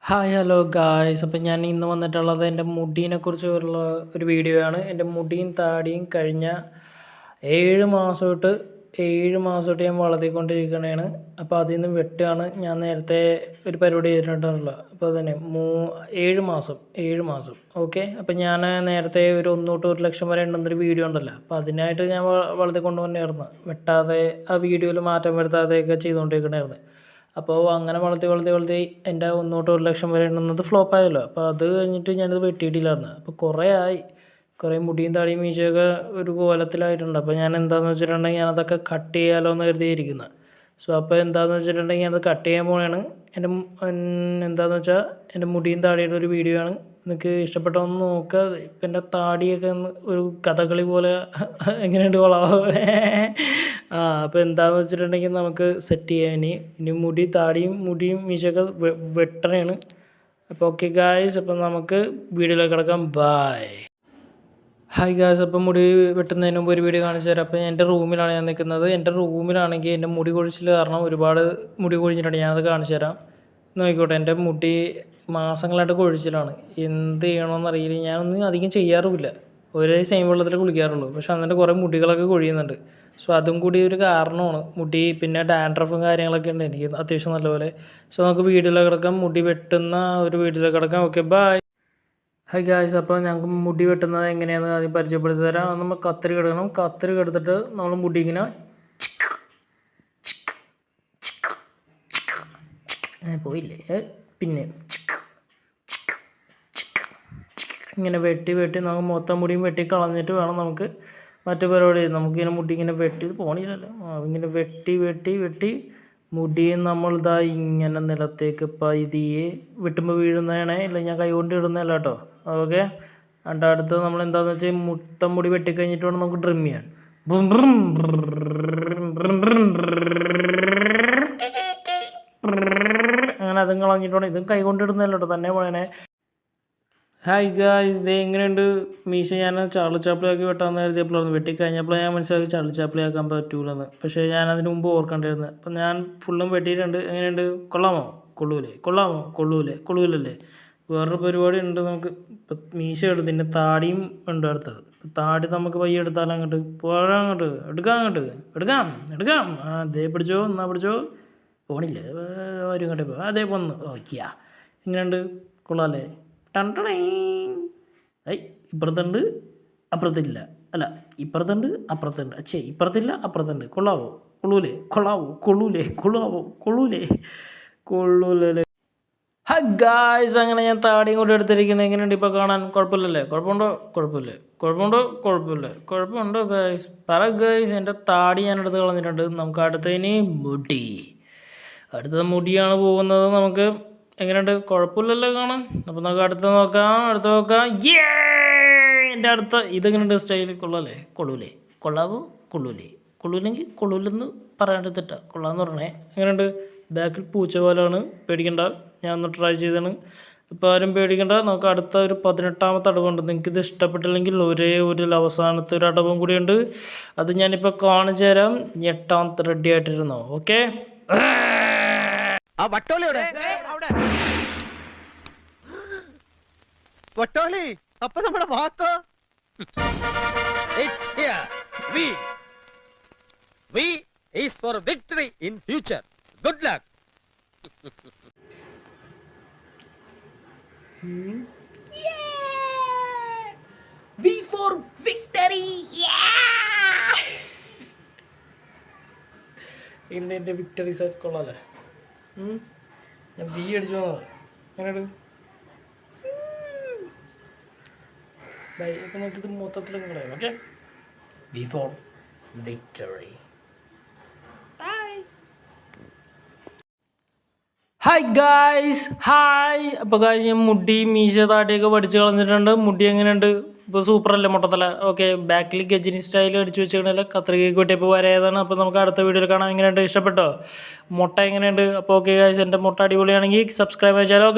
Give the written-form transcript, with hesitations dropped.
Hi hello guys. അപ്പം ഞാൻ ഇന്ന് വന്നിട്ടുള്ളത് എൻ്റെ മുടീനെക്കുറിച്ചുള്ള ഒരു വീഡിയോ ആണ്. എൻ്റെ മുടിയും താടിയും കഴിഞ്ഞ 7 മാസമായിട്ട് ഞാൻ വളർത്തിക്കൊണ്ടിരിക്കുകയാണ്. അപ്പോൾ അതിൽ നിന്ന് വെട്ടുകയാണ്. ഞാൻ നേരത്തെ ഒരു പരിപാടി ചെയ്തിട്ടുണ്ടല്ലോ, അപ്പോൾ അതന്നെ 7 മാസം ഓക്കെ. അപ്പം ഞാൻ നേരത്തെ ഒരു 1 തൊട്ട് 1 ലക്ഷം വരെ ഉണ്ടെന്നൊരു വീഡിയോ ഉണ്ടല്ലോ, അപ്പോൾ അതിനായിട്ട് ഞാൻ വളർത്തിക്കൊണ്ട് വന്നായിരുന്നു. വെട്ടാതെ ആ വീഡിയോയിൽ മാറ്റം വരുത്താതെയൊക്കെ ചെയ്തുകൊണ്ടിരിക്കണമായിരുന്നു. അപ്പോൾ അങ്ങനെ വളർത്തി എൻ്റെ 1 തൊട്ട് 1 ലക്ഷം വരെ ഉണ്ടെന്നത് ഫ്ലോപ്പായല്ലോ. അപ്പോൾ അത് കഴിഞ്ഞിട്ട് ഞാനത് വെട്ടിയിട്ടില്ലായിരുന്നു. അപ്പോൾ കുറേ മുടിയും താടിയും മീശയൊക്കെ ഒരു കോലത്തിലായിട്ടുണ്ട്. അപ്പോൾ ഞാൻ എന്താണെന്ന് വെച്ചിട്ടുണ്ടെങ്കിൽ ഞാനതൊക്കെ കട്ട് ചെയ്യാമല്ലോ എന്ന് കരുതിയിരിക്കുന്നത്. അപ്പോൾ എന്താണെന്ന് വെച്ചിട്ടുണ്ടെങ്കിൽ ഞാനത് കട്ട് ചെയ്യാൻ പോവുകയാണ്. എന്താണെന്ന് വെച്ചാൽ എൻ്റെ മുടിയും താടിയുടെ ഒരു വീഡിയോ ആണ്. നിങ്ങൾക്ക് ഇഷ്ടപ്പെട്ടൊന്ന് നോക്കുക. ഇപ്പം എൻ്റെ താടിയൊക്കെ ഒന്ന് ഒരു കഥകളി പോലെ എങ്ങനെയുണ്ട് കൊള്ളാമോ? അപ്പോൾ എന്താണെന്ന് വെച്ചിട്ടുണ്ടെങ്കിൽ നമുക്ക് സെറ്റ് ചെയ്യാം. ഇനി മുടിയും മീശയൊക്കെ വെട്ടണയാണ്. അപ്പോൾ ഓക്കെ ഗായ്സ്, അപ്പം നമുക്ക് വീഡിയോയിലേക്ക് കിടക്കാം. ബായ്. ഹായ് ഗായ്സ്, അപ്പം മുടി വെട്ടുന്നതിന് മുമ്പ് ഒരു വീഡിയോ കാണിച്ചു തരാം. അപ്പോൾ എൻ്റെ റൂമിലാണ് ഞാൻ നിൽക്കുന്നത്. എൻ്റെ റൂമിലാണെങ്കിൽ എൻ്റെ മുടി കൊഴിച്ചിൽ കാരണം ഒരുപാട് മുടി കൊഴിഞ്ഞിട്ടുണ്ട്. ഞാനത് കാണിച്ചു തരാം. നോക്കിക്കോട്ടെ, എൻ്റെ മുടി മാസങ്ങളായിട്ട് കൊഴിച്ചിലാണ്. എന്ത് ചെയ്യണമെന്നറിയില്ല. ഞാനൊന്നും അധികം ചെയ്യാറുമില്ല. ഒരേ സെയിം വെള്ളത്തിൽ കുളിക്കാറുള്ളൂ. പക്ഷെ എന്നിട്ട് കുറേ മുടികളൊക്കെ കൊഴിയുന്നുണ്ട്. അതും കൂടി ഒരു കാരണമാണ്. മുടി പിന്നെ ഡാൻഡ്രഫും കാര്യങ്ങളൊക്കെ ഉണ്ട് എനിക്ക് അത്യാവശ്യം നല്ലപോലെ. നമുക്ക് വീഡിയോയിലേക്ക് കിടക്കാം. മുടി വെട്ടുന്ന ഒരു വീഡിയോയിലേക്ക് കിടക്കാം. Okay bye. ഹായ് ഗായ്സ്, അപ്പോൾ ഞങ്ങൾക്ക് മുടി വെട്ടുന്നത് എങ്ങനെയാണെന്ന് ആദ്യം പരിചയപ്പെടുത്തി തരാം. നമ്മൾ കത്രിക എടുക്കണം. കത്രിക എടുത്തിട്ട് നമ്മൾ മുടി ഇങ്ങനെ പോയില്ലേ, പിന്നെ ഇങ്ങനെ വെട്ടി നമുക്ക് മൊത്തം മുടിയും വെട്ടി കളഞ്ഞിട്ട് വേണം നമുക്ക് മറ്റു പരിപാടി. നമുക്കിങ്ങനെ മുടി ഇങ്ങനെ വെട്ടി പോണില്ലല്ലോ, ഇങ്ങനെ വെട്ടി മുടിയും നമ്മളിതാ ഇങ്ങനെ നിലത്തേക്ക് പതിയെ വെട്ടുമ്പോൾ വീഴുന്നതാണേ. ഇല്ല, ഞാൻ കൈ കൊണ്ട് ഇടുന്നതല്ല കേട്ടോ. ഓക്കെ. എന്നിട്ട് അടുത്ത് നമ്മൾ എന്താണെന്ന് വെച്ചാൽ മൊത്തം മുടി വെട്ടിക്കഴിഞ്ഞിട്ട് വേണം നമുക്ക് ട്രിം ചെയ്യാൻ. അങ്ങനെ അതും കളഞ്ഞിട്ട് വേണം. ഇതും കൈ കൊണ്ട് ഇടുന്നതല്ല കേട്ടോ, തന്നെ പോണേ. ഹായ് ഗായ്സ്, ഇത് എങ്ങനെയുണ്ട് മീശ? ഞാൻ ചാപ്പിളിയാക്കി വെട്ടാമെന്ന് കരുതിയപ്പോഴാണ് വെട്ടിക്കഴിഞ്ഞപ്പോൾ ഞാൻ മനസ്സിലാക്കി ചാപ്പിളിയാക്കാൻ പറ്റൂലെന്ന്. പക്ഷേ ഞാൻ അതിന് മുമ്പ് ഓർക്കേണ്ടിയിരുന്നു. അപ്പം ഞാൻ ഫുള്ളും വെട്ടിയിട്ടുണ്ട്. എങ്ങനെയുണ്ട്? കൊള്ളൂലല്ലേ? വേറൊരു പരിപാടി ഉണ്ട് നമുക്ക്. ഇപ്പം മീശ എടുത്ത് പിന്നെ താടിയും ഉണ്ട് അടുത്തത്. താടി നമുക്ക് പയ്യെ എടുത്താലും അങ്ങോട്ട് എടുക്കാം. അതേ പിടിച്ചോ, പോണില്ല, വരും ഇങ്ങോട്ടേ പോ. അതേ പോന്ന് ഓക്കെയാ. എങ്ങനെയുണ്ട്? കൊള്ളാമല്ലേ? ഇപ്പുറത്തുണ്ട് അപ്പുറത്തില്ല, അല്ല ഇപ്പുറത്തുണ്ട് അപ്പുറത്തുണ്ട്, ഇപ്പുറത്തില്ല അപ്പുറത്തുണ്ട്. കൊള്ളൂലേ? ഹായ് ഗായ്സ്, അങ്ങനെ ഞാൻ താടിയും കൂടെ എടുത്തിരിക്കുന്നത് എങ്ങനെയുണ്ട് ഇപ്പോൾ കാണാൻ? കുഴപ്പമില്ലല്ലേ? കുഴപ്പമുണ്ടോ ഗായ്സ്? പറ ഗായ്സ്. എൻ്റെ താടി ഞാൻ എടുത്ത് കളഞ്ഞിട്ടുണ്ട്. നമുക്ക് അടുത്തതിന് അടുത്തത് മുടിയാണ് പോകുന്നത്. നമുക്ക് എങ്ങനെയുണ്ട്? കുഴപ്പമില്ലല്ലോ കാണാൻ? അപ്പോൾ നമുക്ക് അടുത്ത് നോക്കാം. എൻ്റെ അടുത്ത ഇതെങ്ങനെയുണ്ട് സ്റ്റൈൽ? കൊള്ളൂലെങ്കിൽ കൊള്ളൂലെന്ന് പറയാണ്ട് തെറ്റാ, കൊള്ളാമെന്ന് പറഞ്ഞേ. എങ്ങനെയുണ്ട്? ബാക്കിൽ പൂച്ച പോലാണ്, പേടിക്കണ്ട. ഞാൻ ഒന്ന് ട്രൈ ചെയ്താണ്. ഇപ്പോൾ ആരും പേടിക്കണ്ട. നമുക്ക് അടുത്ത ഒരു 18ാമത്തെ അടവുണ്ട്. നിങ്ങൾക്കിത് ഇഷ്ടപ്പെട്ടില്ലെങ്കിൽ ഒരേ ഒരു അവസാനത്തെ ഒരു അടവും കൂടിയുണ്ട്. അത് ഞാനിപ്പോൾ കാണിച്ചു തരാം. 8ാമത്തെ റെഡി ആയിട്ടിരുന്നോ? ഓക്കെ. വട്ടോളി, അപ്പൊ നമ്മുടെ വാക്കോ? It's here. V is for victory in future. Good luck. Yeah! V for victory. Yeah! എൻ്റെ വിക്ടറി സെറ്റ് കൊള്ളാല്ലേ? ഞാൻ ബി അടിച്ചു പോകുന്നത്. എങ്ങനെയുണ്ട്? ഇപ്പം നോക്കിയിട്ട് മൊത്തത്തിൽ കളയാം. Okay. B four victory. Hi guys, അപ്പോൾ ഗായ്സ് ഞാൻ മുടി മീശ താടിയൊക്കെ പഠിച്ച് കളഞ്ഞിട്ടുണ്ട്. മുടി എങ്ങനെയുണ്ട്? ഇപ്പോൾ സൂപ്പറല്ലേ മൊട്ടത്തല? ഓക്കെ. ബാക്കിൽ ഗജനി സ്റ്റൈൽ അടിച്ച് വെച്ചിട്ടുണ്ടല്ലോ, കത്രികയ്ക്ക് വെട്ടിയപ്പോൾ വരേതാണ്. അപ്പോൾ നമുക്ക് അടുത്ത വീഡിയോയിൽ കാണാം. എങ്ങനെയുണ്ട്? ഇഷ്ടപ്പെട്ടോ? മുട്ട എങ്ങനെയുണ്ട്? അപ്പോൾ ഓക്കെ ഗായ്സ്, എൻ്റെ മുട്ട അടിപൊളിയാണെങ്കിൽ സബ്സ്ക്രൈബ് ചെയ്യാലോ.